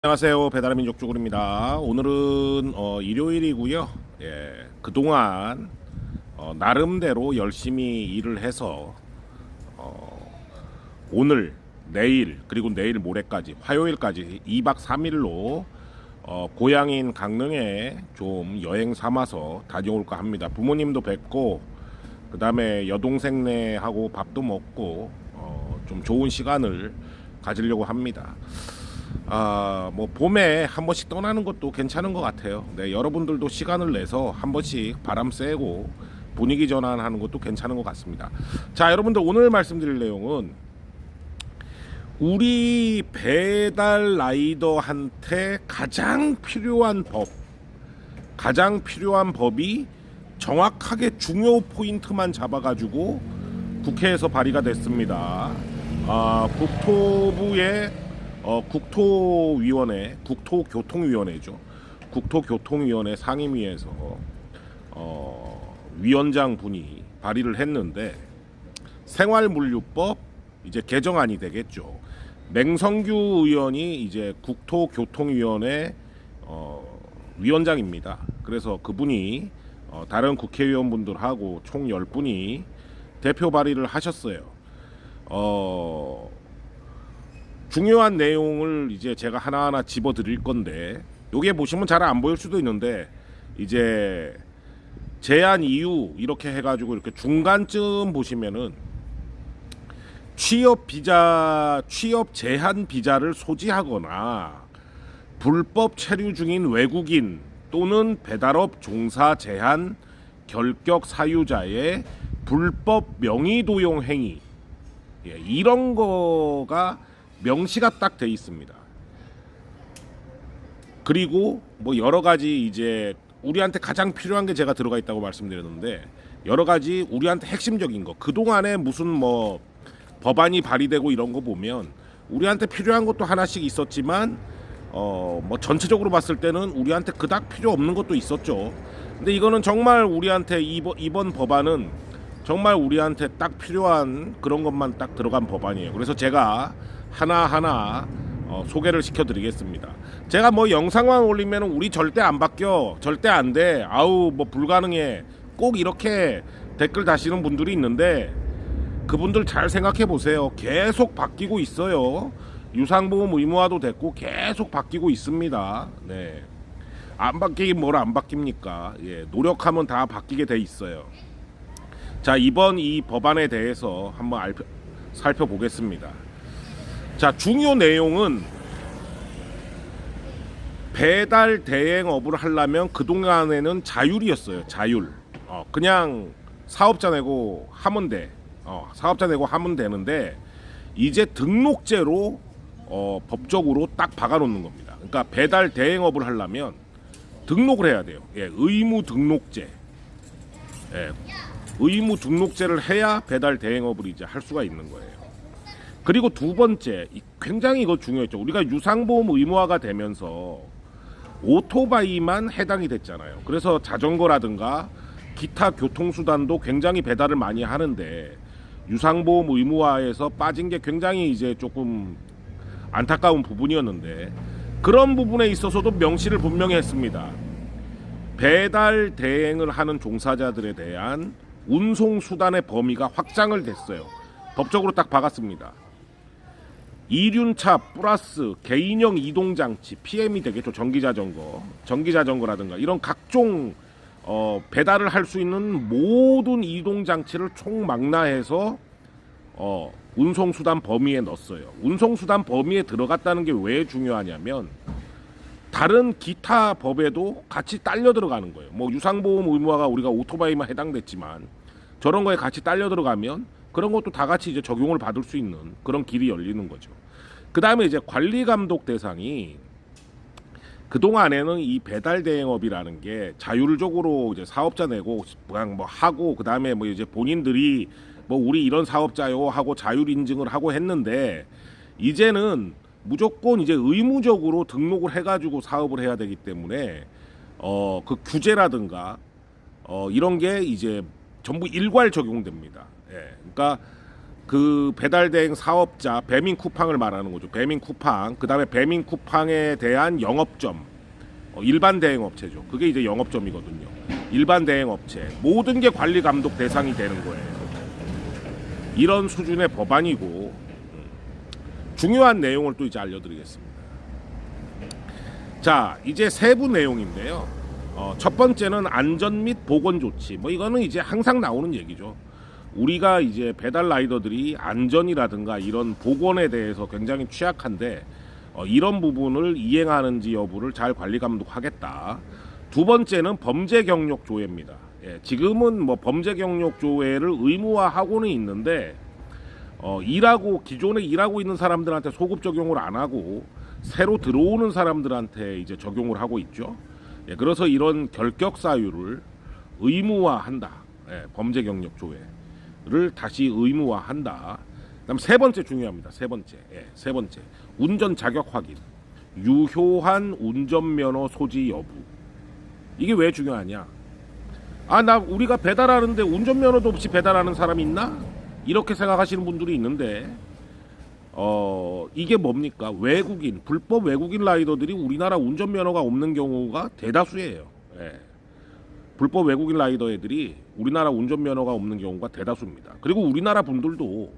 안녕하세요. 배달의민족 쭈구리입니다. 오늘은 일요일이고요. 그동안 나름대로 열심히 일을 해서 오늘, 내일 그리고 내일 모레까지 화요일까지 2박 3일로 고향인 강릉에 좀 여행 삼아서 다녀올까 합니다. 부모님도 뵙고 그 다음에 여동생네하고 밥도 먹고 좀 좋은 시간을 가지려고 합니다. 뭐 봄에 한 번씩 떠나는 것도 괜찮은 것 같아요. 네, 여러분들도 시간을 내서 한 번씩 바람 쐬고 분위기 전환하는 것도 괜찮은 것 같습니다. 자, 여러분들 오늘 말씀드릴 내용은 우리 배달 라이더한테 가장 필요한 법이 정확하게 중요 포인트만 잡아가지고 국회에서 발의가 됐습니다. 국토부의 국토교통위원회죠. 국토교통위원회 상임위에서 위원장 분이 발의를 했는데 생활물류법 이제 개정안이 되겠죠. 맹성규 의원이 이제 국토교통위원회 위원장입니다. 그래서 그분이 다른 국회의원분들하고 총 10분이 대표 발의를 하셨어요. 중요한 내용을 이제 제가 하나하나 집어 드릴 건데, 요게 보시면 잘 안 보일 수도 있는데 이제 제한 이유 이렇게 해가지고 이렇게 중간쯤 보시면은 취업 제한 비자를 소지하거나 불법 체류 중인 외국인 또는 배달업 종사 제한 결격 사유자의 불법 명의 도용 행위, 이런 거가 명시가 딱 돼 있습니다. 그리고 뭐 여러 가지 이제 우리한테 가장 필요한 게 제가 들어가 있다고 말씀드렸는데, 여러 가지 우리한테 핵심적인 거, 그동안에 무슨 뭐 법안이 발의되고 이런 거 보면 우리한테 필요한 것도 하나씩 있었지만 뭐 전체적으로 봤을 때는 우리한테 그닥 필요 없는 것도 있었죠. 근데 이거는 정말 우리한테 이번 법안은 정말 우리한테 딱 필요한 그런 것만 딱 들어간 법안이에요. 그래서 제가 하나하나 소개를 시켜드리겠습니다. 제가 뭐 영상만 올리면 우리 절대 안 바뀌어, 절대 안 돼, 아우 뭐 불가능해, 꼭 이렇게 댓글 다시는 분들이 있는데, 그분들 잘 생각해 보세요. 계속 바뀌고 있어요. 유상보험 의무화도 됐고 계속 바뀌고 있습니다. 네, 안 바뀌긴 뭘 안 바뀝니까? 노력하면 다 바뀌게 돼 있어요. 자, 이번 이 법안에 대해서 한번 살펴보겠습니다. 자, 중요 내용은 배달 대행업을 하려면 그동안에는 자율이었어요. 자율. 그냥 사업자 내고 하면 돼. 사업자 내고 하면 되는데, 이제 등록제로 법적으로 딱 박아놓는 겁니다. 그러니까 배달 대행업을 하려면 등록을 해야 돼요. 의무 등록제. 의무 등록제를 해야 배달 대행업을 이제 할 수가 있는 거예요. 그리고 두 번째, 굉장히 이거 중요했죠. 우리가 유상보험 의무화가 되면서 오토바이만 해당이 됐잖아요. 그래서 자전거라든가 기타 교통수단도 굉장히 배달을 많이 하는데, 유상보험 의무화에서 빠진 게 굉장히 이제 조금 안타까운 부분이었는데, 그런 부분에 있어서도 명시를 분명히 했습니다. 배달 대행을 하는 종사자들에 대한 운송수단의 범위가 확장을 됐어요. 법적으로 딱 박았습니다. 이륜차 플러스 개인형 이동장치, PM이 되겠죠. 전기자전거라든가 이런 각종 배달을 할 수 있는 모든 이동장치를 총망라해서 운송수단 범위에 넣었어요. 운송수단 범위에 들어갔다는 게 왜 중요하냐면, 다른 기타 법에도 같이 딸려 들어가는 거예요. 뭐 유상보험 의무화가 우리가 오토바이만 해당됐지만 저런 거에 같이 딸려 들어가면 그런 것도 다 같이 이제 적용을 받을 수 있는 그런 길이 열리는 거죠. 그 다음에 이제 관리 감독 대상이, 그동안에는 이 배달 대행업이라는 게 자율적으로 이제 사업자 내고 그냥 뭐 하고, 그 다음에 뭐 이제 본인들이 뭐 우리 이런 사업자요 하고 자율 인증을 하고 했는데, 이제는 무조건 이제 의무적으로 등록을 해가지고 사업을 해야 되기 때문에 그 규제라든가 이런 게 이제 전부 일괄 적용됩니다. 그러니까 그 배달 대행 사업자 배민 쿠팡을 말하는 거죠. 배민 쿠팡. 그다음에 배민 쿠팡에 대한 영업점. 일반 대행 업체죠. 그게 이제 영업점이거든요. 일반 대행 업체. 모든 게 관리 감독 대상이 되는 거예요. 이런 수준의 법안이고 중요한 내용을 또 이제 알려드리겠습니다. 자, 이제 세부 내용인데요. 첫 번째는 안전 및 보건 조치. 뭐 이거는 이제 항상 나오는 얘기죠. 우리가 이제 배달 라이더들이 안전이라든가 이런 보건에 대해서 굉장히 취약한데 이런 부분을 이행하는지 여부를 잘 관리 감독하겠다. 두 번째는 범죄 경력 조회입니다. 예, 지금은 뭐 범죄 경력 조회를 의무화하고는 있는데 기존에 일하고 있는 사람들한테 소급 적용을 안 하고 새로 들어오는 사람들한테 이제 적용을 하고 있죠. 예, 그래서 이런 결격 사유를 의무화한다. 예, 범죄 경력 조회를 다시 의무화한다. 그다음 세 번째 중요합니다. 세 번째 운전 자격 확인, 유효한 운전면허 소지 여부. 이게 왜 중요하냐? 우리가 배달하는데 운전면허도 없이 배달하는 사람이 있나? 이렇게 생각하시는 분들이 있는데 이게 뭡니까? 불법 외국인 라이더들이 우리나라 운전면허가 없는 경우가 대다수예요. 예. 불법 외국인 라이더 애들이 우리나라 운전면허가 없는 경우가 대다수입니다. 그리고 우리나라 분들도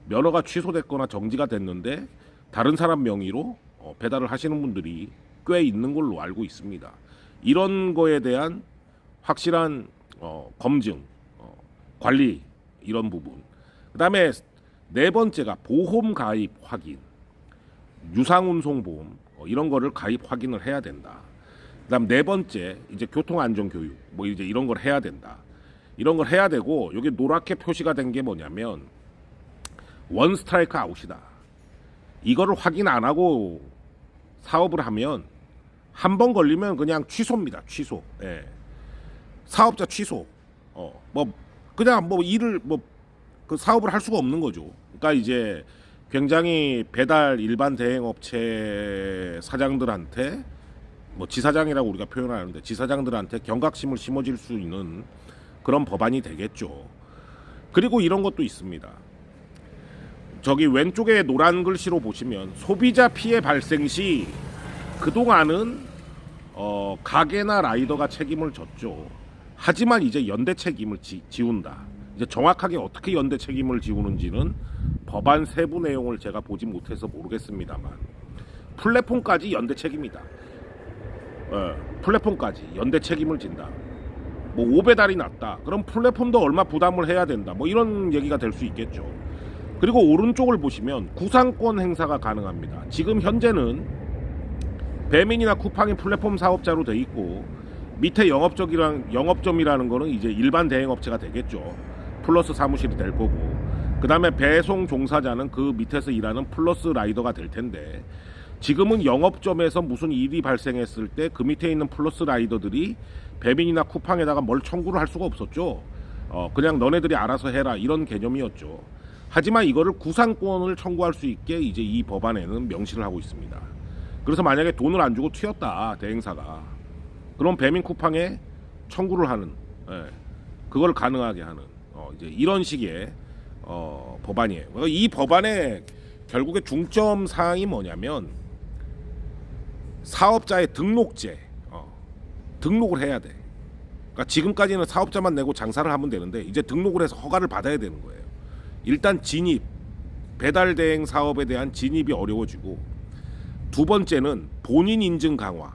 면허가 취소됐거나 정지가 됐는데 다른 사람 명의로 배달을 하시는 분들이 꽤 있는 걸로 알고 있습니다. 이런 거에 대한 확실한 검증, 관리 이런 부분. 그다음에 네 번째가 보험 가입 확인, 유상운송보험 이런 거를 가입 확인을 해야 된다. 그다음 네 번째 이제 교통안전교육 뭐 이제 이런 걸 해야 된다. 이런 걸 해야 되고 여기 노랗게 표시가 된 게 뭐냐면 원 스트라이크 아웃이다. 이거를 확인 안 하고 사업을 하면 한 번 걸리면 그냥 취소입니다. 취소. 예. 사업자 취소. 그냥 일을 그 사업을 할 수가 없는 거죠. 그러니까 이제 굉장히 배달 일반 대행 업체 사장들한테 지사장이라고 우리가 표현하는데 지사장들한테 경각심을 심어줄 수 있는 그런 법안이 되겠죠. 그리고 이런 것도 있습니다. 저기 왼쪽에 노란 글씨로 보시면 소비자 피해 발생 시 그동안은 가게나 라이더가 책임을 졌죠. 하지만 이제 연대 책임을 지운다. 이제 정확하게 어떻게 연대 책임을 지우는지는 법안 세부 내용을 제가 보지 못해서 모르겠습니다만 플랫폼까지 연대 책임이다. 플랫폼까지 연대 책임을 진다. 오배달이 났다. 그럼 플랫폼도 얼마 부담을 해야 된다. 이런 얘기가 될 수 있겠죠. 그리고 오른쪽을 보시면 구상권 행사가 가능합니다. 지금 현재는 배민이나 쿠팡이 플랫폼 사업자로 돼 있고 밑에 영업점이라는 거는 이제 일반 대행업체가 되겠죠. 플러스 사무실이 될 거고 그 다음에 배송 종사자는 그 밑에서 일하는 플러스 라이더가 될 텐데 지금은 영업점에서 무슨 일이 발생했을 때 그 밑에 있는 플러스 라이더들이 배민이나 쿠팡에다가 뭘 청구를 할 수가 없었죠. 그냥 너네들이 알아서 해라 이런 개념이었죠. 하지만 이거를 구상권을 청구할 수 있게 이제 이 법안에는 명시를 하고 있습니다. 그래서 만약에 돈을 안 주고 튀었다 대행사가 그럼 배민 쿠팡에 청구를 하는 그걸 가능하게 하는 이제 이런 식의 법안이에요. 이 법안의 결국에 중점 사항이 뭐냐면 사업자의 등록제 등록을 해야 돼. 그러니까 지금까지는 사업자만 내고 장사를 하면 되는데 이제 등록을 해서 허가를 받아야 되는 거예요. 일단 진입, 배달 대행 사업에 대한 진입이 어려워지고 두 번째는 본인 인증 강화.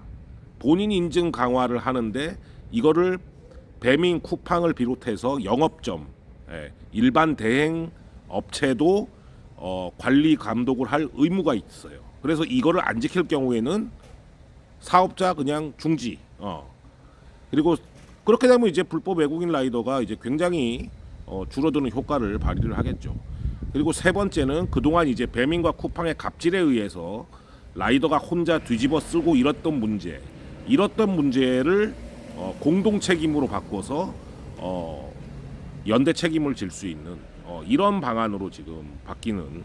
본인 인증 강화를 하는데 이거를 배민 쿠팡을 비롯해서 영업점, 일반 대행 업체도 관리 감독을 할 의무가 있어요. 그래서 이거를 안 지킬 경우에는 사업자 그냥 중지. 그리고 그렇게 되면 이제 불법 외국인 라이더가 이제 굉장히 줄어드는 효과를 발휘를 하겠죠. 그리고 세 번째는 그동안 이제 배민과 쿠팡의 갑질에 의해서 라이더가 혼자 뒤집어 쓰고 이랬던 문제를 공동 책임으로 바꿔서 연대 책임을 질 수 있는 이런 방안으로 지금 바뀌는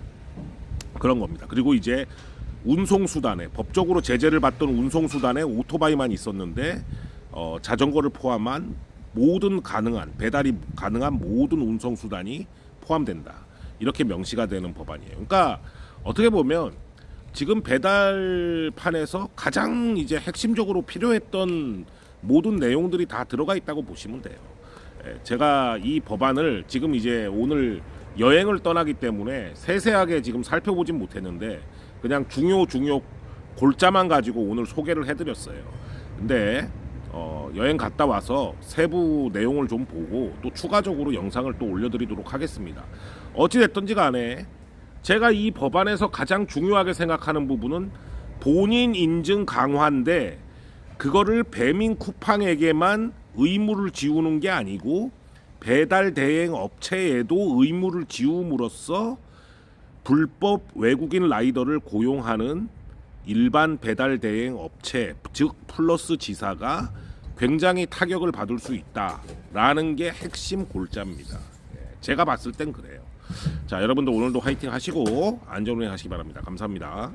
그런 겁니다. 그리고 이제 운송수단에 법적으로 제재를 받던 운송수단에 오토바이만 있었는데 자전거를 포함한 모든 배달이 가능한 모든 운송수단이 포함된다. 이렇게 명시가 되는 법안이에요. 그러니까 어떻게 보면 지금 배달판에서 가장 이제 핵심적으로 필요했던 모든 내용들이 다 들어가 있다고 보시면 돼요. 제가 이 법안을 지금 이제 오늘 여행을 떠나기 때문에 세세하게 지금 살펴보진 못했는데 그냥 중요 골자만 가지고 오늘 소개를 해드렸어요. 근데 여행 갔다 와서 세부 내용을 좀 보고 또 추가적으로 영상을 또 올려드리도록 하겠습니다. 어찌됐든지 간에 제가 이 법안에서 가장 중요하게 생각하는 부분은 본인 인증 강화인데 그거를 배민 쿠팡에게만 의무를 지우는 게 아니고 배달 대행 업체에도 의무를 지움으로써 불법 외국인 라이더를 고용하는 일반 배달 대행 업체 즉 플러스 지사가 굉장히 타격을 받을 수 있다라는 게 핵심 골자입니다. 제가 봤을 땐 그래요. 자, 여러분들 오늘도 화이팅 하시고 안전운행 하시기 바랍니다. 감사합니다.